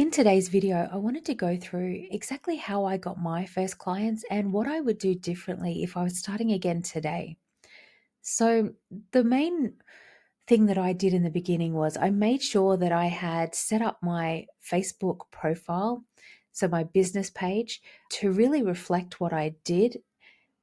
In today's video, I wanted to go through exactly how I got my first clients and what I would do differently if I was starting again today. So, the main thing that I did in the beginning was I made sure that I had set up my Facebook profile, so my business page, to really reflect what I did.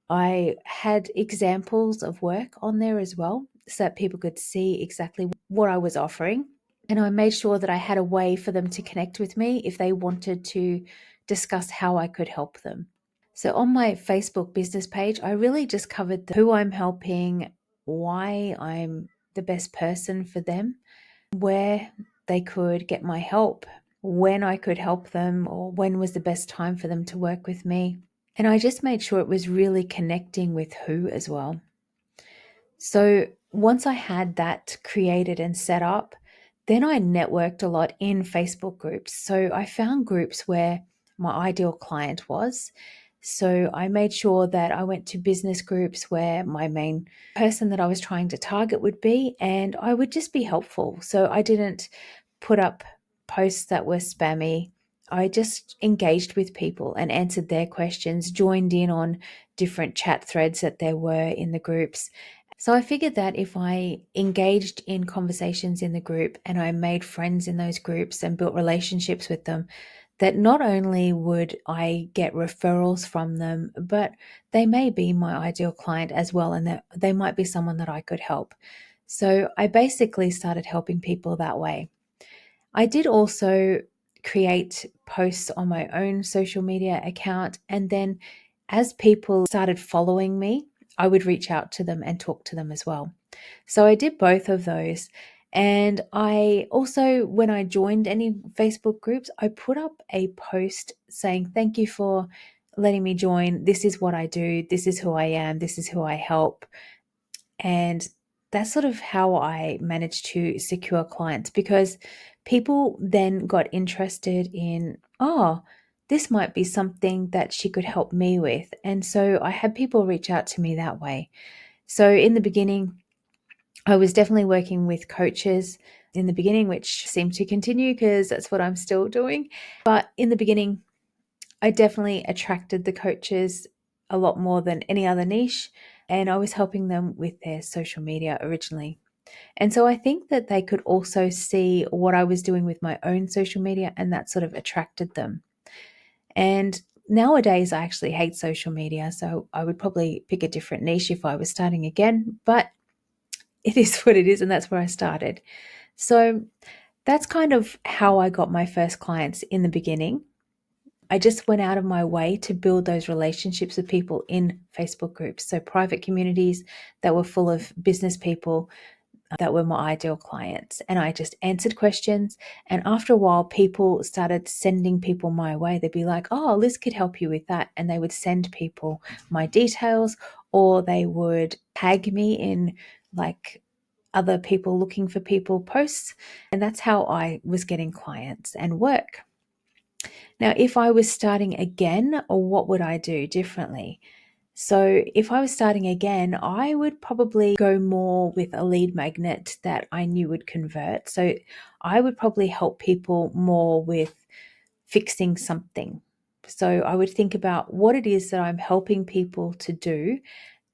I had examples of work on there as well so that people could see exactly what I was offering. And I made sure that I had a way for them to connect with me if they wanted to discuss how I could help them. So on my Facebook business page, I really just covered who I'm helping, why I'm the best person for them, where they could get my help, when I could help them, or when was the best time for them to work with me. And I just made sure it was really connecting with who as well. So once I had that created and set up, then I networked a lot in Facebook groups. So I found groups where my ideal client was. So I made sure that I went to business groups where my main person that I was trying to target would be, and I would just be helpful. So I didn't put up posts that were spammy. I just engaged with people and answered their questions, joined in on different chat threads that there were in the groups. So I figured that if I engaged in conversations in the group and I made friends in those groups and built relationships with them, that not only would I get referrals from them, but they may be my ideal client as well, and that they might be someone that I could help. So I basically started helping people that way. I did also create posts on my own social media account. And then as people started following me, I would reach out to them and talk to them as well. So I did both of those. And I also, when I joined any Facebook groups, I put up a post saying, "Thank you for letting me join. This is what I do. This is who I am. This is who I help." And that's sort of how I managed to secure clients, because people then got interested in, oh, this might be something that she could help me with. And so I had people reach out to me that way. So in the beginning, I was definitely working with coaches in the beginning, which seemed to continue because that's what I'm still doing. But in the beginning, I definitely attracted the coaches a lot more than any other niche, and I was helping them with their social media originally. And so I think that they could also see what I was doing with my own social media, and that sort of attracted them. And nowadays, I actually hate social media, so I would probably pick a different niche if I was starting again, but it is what it is, and that's where I started. So that's kind of how I got my first clients in the beginning. I just went out of my way to build those relationships with people in Facebook groups. So private communities that were full of business people that were my ideal clients. And I just answered questions. And after a while, people started sending people my way. They'd be like, "Oh, Liz could help you with that." And they would send people my details, or they would tag me in like other people looking for people posts. And that's how I was getting clients and work. Now, if I was starting again, or what would I do differently? So, if I was starting again, I would probably go more with a lead magnet that I knew would convert. So, I would probably help people more with fixing something. So, I would think about what it is that I'm helping people to do,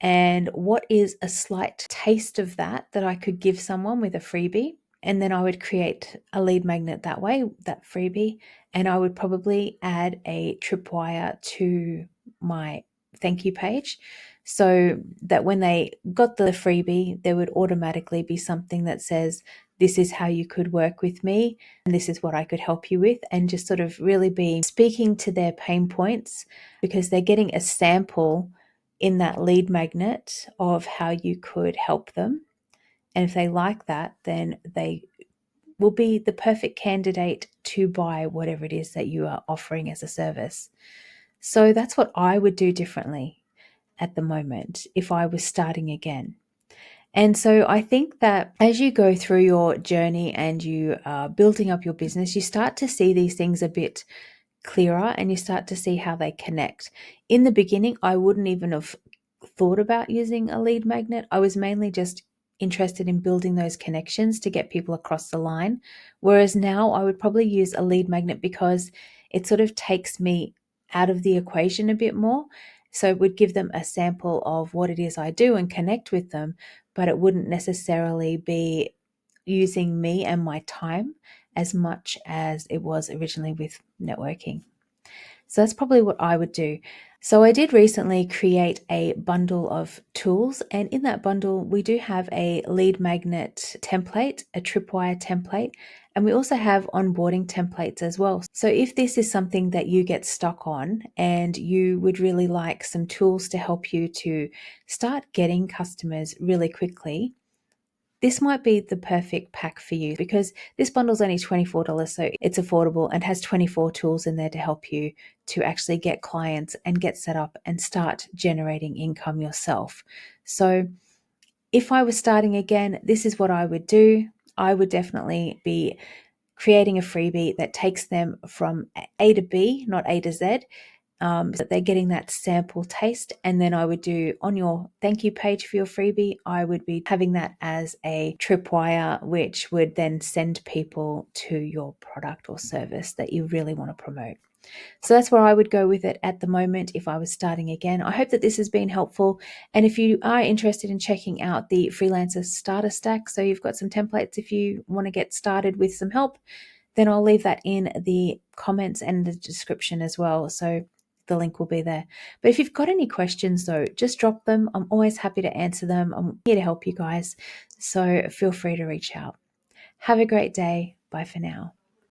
and what is a slight taste of that I could give someone with a freebie. And then I would create a lead magnet that way, that freebie, and I would probably add a tripwire to my thank you page, so that when they got the freebie, there would automatically be something that says, "This is how you could work with me, and this is what I could help you with," and just sort of really be speaking to their pain points, because they're getting a sample in that lead magnet of how you could help them. And if they like that, then they will be the perfect candidate to buy whatever it is that you are offering as a service. So that's what I would do differently at the moment if I was starting again. And so I think that as you go through your journey and you are building up your business, you start to see these things a bit clearer, and you start to see how they connect. In the beginning, I wouldn't even have thought about using a lead magnet. I was mainly just interested in building those connections to get people across the line. Whereas now I would probably use a lead magnet because it sort of takes me out of the equation a bit more. So it would give them a sample of what it is I do and connect with them, but it wouldn't necessarily be using me and my time as much as it was originally with networking. So that's probably what I would do. So I did recently create a bundle of tools, and in that bundle, we do have a lead magnet template, a tripwire template, and we also have onboarding templates as well. So if this is something that you get stuck on and you would really like some tools to help you to start getting customers really quickly, this might be the perfect pack for you because this bundle's only $24, so it's affordable and has 24 tools in there to help you to actually get clients and get set up and start generating income yourself. So if I was starting again, this is what I would do. I would definitely be creating a freebie that takes them from A to B, not A to Z, so that they're getting that sample taste. And then I would do on your thank you page for your freebie, I would be having that as a tripwire, which would then send people to your product or service that you really want to promote. So that's where I would go with it at the moment if I was starting again. I hope that this has been helpful. And if you are interested in checking out the Freelancer Starter Stack, so you've got some templates if you want to get started with some help, then I'll leave that in the comments and the description as well. So the link will be there. But if you've got any questions though, just drop them. I'm always happy to answer them. I'm here to help you guys. So feel free to reach out. Have a great day. Bye for now.